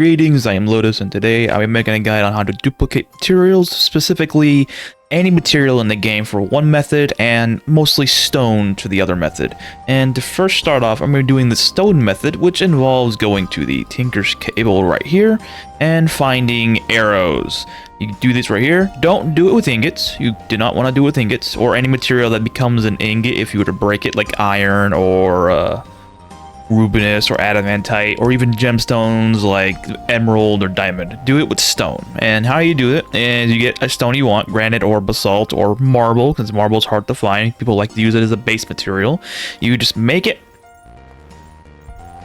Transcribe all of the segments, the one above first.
Greetings, I am Lotus, and today I'll be making a guide on how to duplicate materials, specifically any material in the game for one method and mostly stone to the other method. And to first start off, I'm going to be doing the stone method, which involves going to the Tinker's Cable right here and finding arrows. You can do this right here. Don't do it with ingots. You do not want to do it with ingots or any material that becomes an ingot if you were to break it, like iron or Rubinus or adamantite, or even gemstones like emerald or diamond. Do it with stone. And how you do it is you get a stone you want, granite or basalt or marble, because marble is hard to find. People like to use it as a base material. You just make it.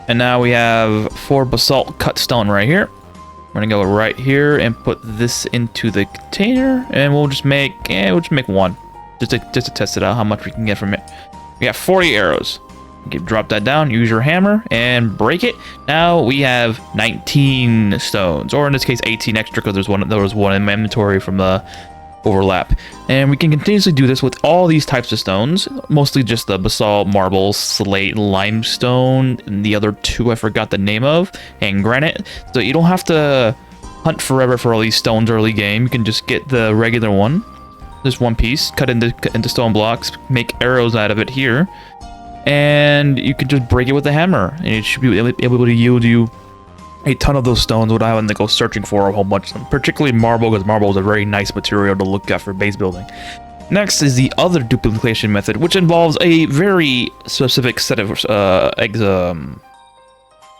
And now we have 4 basalt cut stone right here. We're gonna go right here and put this into the container, and we'll just make one, just to test it out, how much we can get from it. We got 40 arrows. Okay, drop that down, use your hammer, and break it. Now we have 19 stones, or in this case 18 extra, because there was one in my inventory from the overlap. And we can continuously do this with all these types of stones, mostly just the basalt, marble, slate, limestone, and the other 2 I forgot the name of, and granite. So you don't have to hunt forever for all these stones early game. You can just get the regular one, just one piece, cut into stone blocks, make arrows out of it here, and you can just break it with a hammer, and it should be able to yield you a ton of those stones without having to go searching for a whole bunch of them. Particularly marble, because marble is a very nice material to look at for base building. Next is the other duplication method, which involves a very specific set of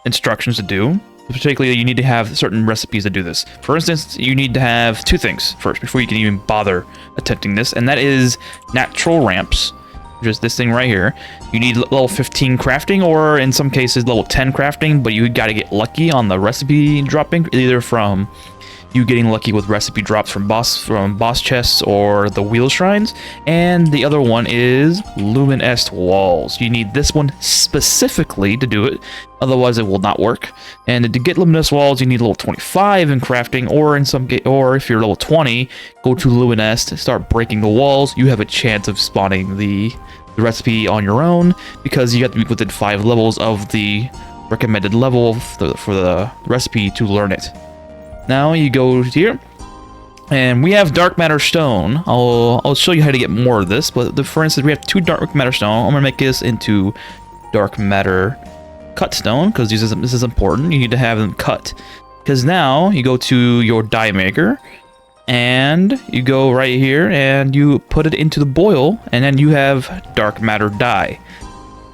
instructions to do. Particularly, you need to have certain recipes to do this. For instance, you need to have 2 things first before you can even bother attempting this, and that is natural ramps. Just this thing right here. You need level 15 crafting, or in some cases level 10 crafting, but you got to get lucky on the recipe dropping, either from you getting lucky with recipe drops from boss chests or the wheel shrines. And the other one is luminous walls. You need this one specifically to do it, otherwise it will not work. And to get luminous walls, you need level 25 in crafting, or or if you're level 20, go to luminous to start breaking the walls. You have a chance of spawning the recipe on your own, because you have to be within 5 levels of the recommended level for the recipe to learn it. Now you go here, and we have dark matter stone. I'll show you how to get more of this, but for instance, we have 2 dark matter stone. I'm gonna make this into dark matter cut stone, because this is important. You need to have them cut, because now you go to your die maker, and you go right here and you put it into the boil, and then you have dark matter dye.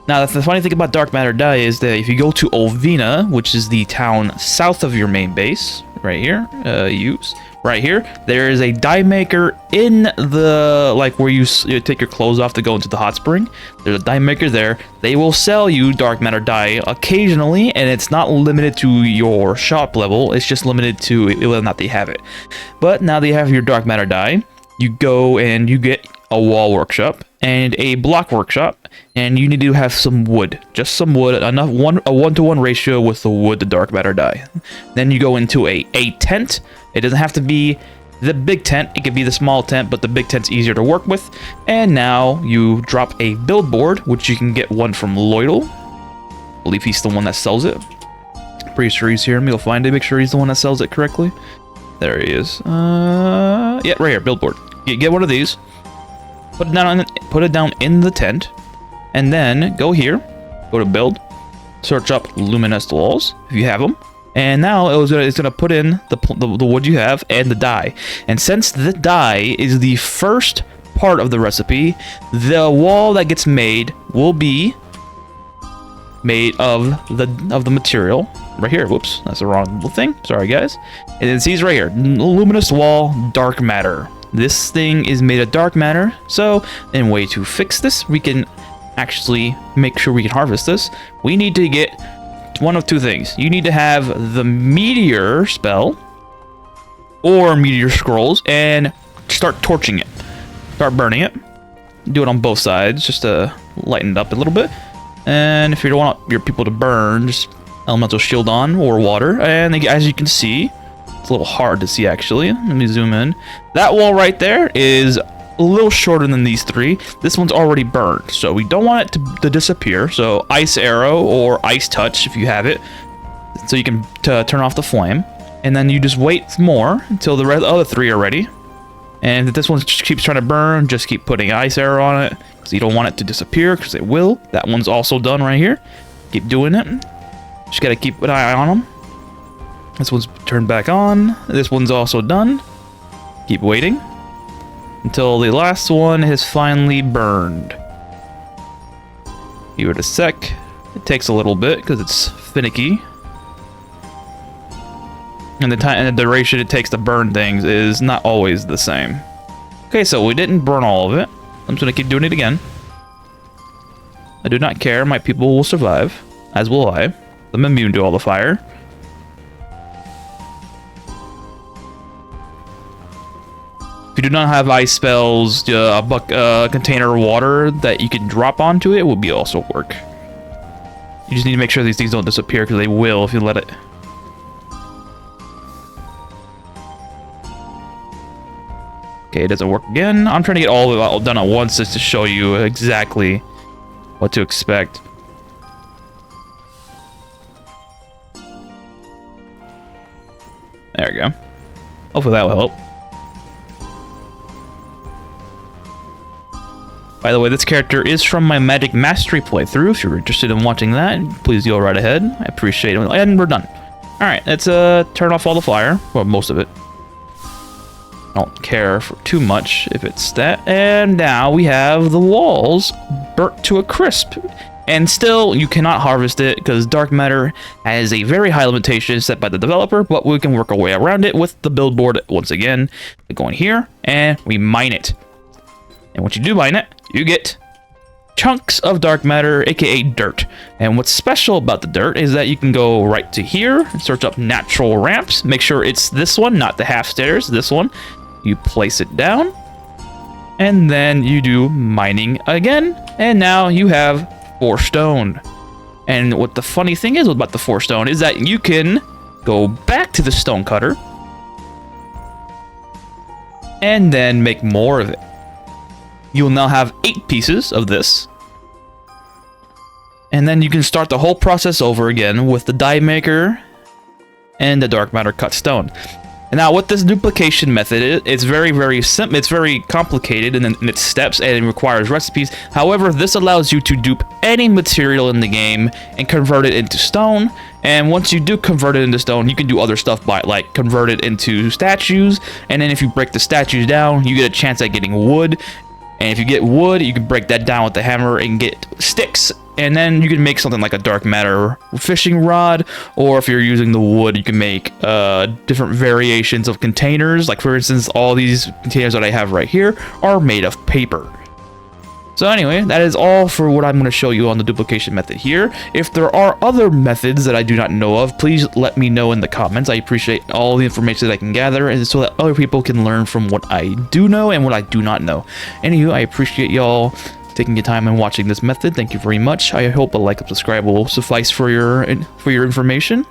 Now, the funny thing about dark matter dye is that if you go to Olvina, which is the town south of your main base, right here, right here, there is a dye maker in the, like, where you take your clothes off to go into the hot spring. There's a dye maker there. They will sell you dark matter dye occasionally, and it's not limited to your shop level. It's just limited to whether or not they have it. But now they have your dark matter dye. You go and you get a wall workshop and a block workshop, and you need to have some wood, just some wood, enough, a 1-to-1 ratio with the wood to dark matter dye. Then you go into a tent. It doesn't have to be the big tent, it could be the small tent, but the big tent's easier to work with. And now you drop a build board, which you can get one from Lloydel. I believe he's the one that sells it. Pretty sure he's here, and we'll find it, make sure he's the one that sells it correctly. There he is. Yeah, right here, build board. Get one of these. Put it down in the tent, and then go here, go to build, search up luminous walls if you have them, and now it's gonna put in the wood you have and the dye. And since the dye is the first part of the recipe, the wall that gets made will be made of the material right here. Whoops, that's the wrong little thing. Sorry, guys. And it sees right here, luminous wall, dark matter. This thing is made of dark matter, so in a way to fix this, we can actually make sure we can harvest this. We need to get one of 2 things. You need to have the meteor spell or meteor scrolls and start torching it. Start burning it. Do it on both sides just to lighten it up a little bit. And if you don't want your people to burn, just elemental shield on or water. And as you can see, it's a little hard to see actually. Let me zoom in. That wall right there is a little shorter than these 3. This one's already burned, so we don't want it to disappear. So ice arrow or ice touch if you have it. so you can turn off the flame. And then you just wait more until the other 3 are ready. And if this one keeps trying to burn, just keep putting ice arrow on it, because you don't want it to disappear, because it will. That one's also done right here. Keep doing it. Just gotta keep an eye on them. This one's turned back on. This one's also done. Keep waiting until the last one has finally burned. Give it a sec. It takes a little bit because it's finicky. And the time and the duration it takes to burn things is not always the same. Okay, so we didn't burn all of it. I'm just gonna keep doing it again. I do not care. My people will survive, as will I. I'm immune to all the fire. If you do not have ice spells, a container of water that you can drop onto it would be also work. You just need to make sure these things don't disappear, because they will if you let it. Okay, it doesn't work again. I'm trying to get all of it all done at once just to show you exactly what to expect. There we go. Hopefully that will help. By the way, this character is from my Magic Mastery playthrough. If you're interested in watching that, please go right ahead. I appreciate it. And we're done. Alright, let's turn off all the fire. Well, most of it. I don't care for too much if it's that. And now we have the walls burnt to a crisp. And still, you cannot harvest it because dark matter has a very high limitation set by the developer, but we can work our way around it with the build board once again. We go in here and we mine it. And once you do mine it, you get chunks of dark matter, aka dirt. And what's special about the dirt is that you can go right to here and search up natural ramps. Make sure it's this one, not the half stairs, this one. You place it down, and then you do mining again, and now you have 4 stone. And what the funny thing is about the 4 stone is that you can go back to the stone cutter and then make more of it. You will now have 8 pieces of this, and then you can start the whole process over again with the die maker and the dark matter cut stone. And now with this duplication method, it's very simple. It's very complicated in its steps, and it requires recipes. However, this allows you to dupe any material in the game and convert it into stone. And once you do convert it into stone, you can do other stuff by like convert it into statues. And then if you break the statues down, you get a chance at getting wood. And if you get wood, you can break that down with the hammer and get sticks. And then you can make something like a dark matter fishing rod, or if you're using the wood, you can make different variations of containers. Like for instance, all these containers that I have right here are made of paper. So anyway, that is all for what I'm going to show you on the duplication method here. If there are other methods that I do not know of, please let me know in the comments. I appreciate all the information that I can gather, and so that other people can learn from what I do know and what I do not know. Anywho, I appreciate y'all taking your time and watching this method. Thank you very much. I hope a like and subscribe will suffice for your information.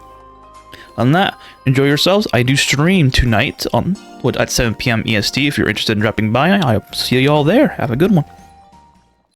On that, enjoy yourselves. I do stream tonight at 7 p.m. EST. If you're interested in dropping by, I'll see you all there. Have a good one.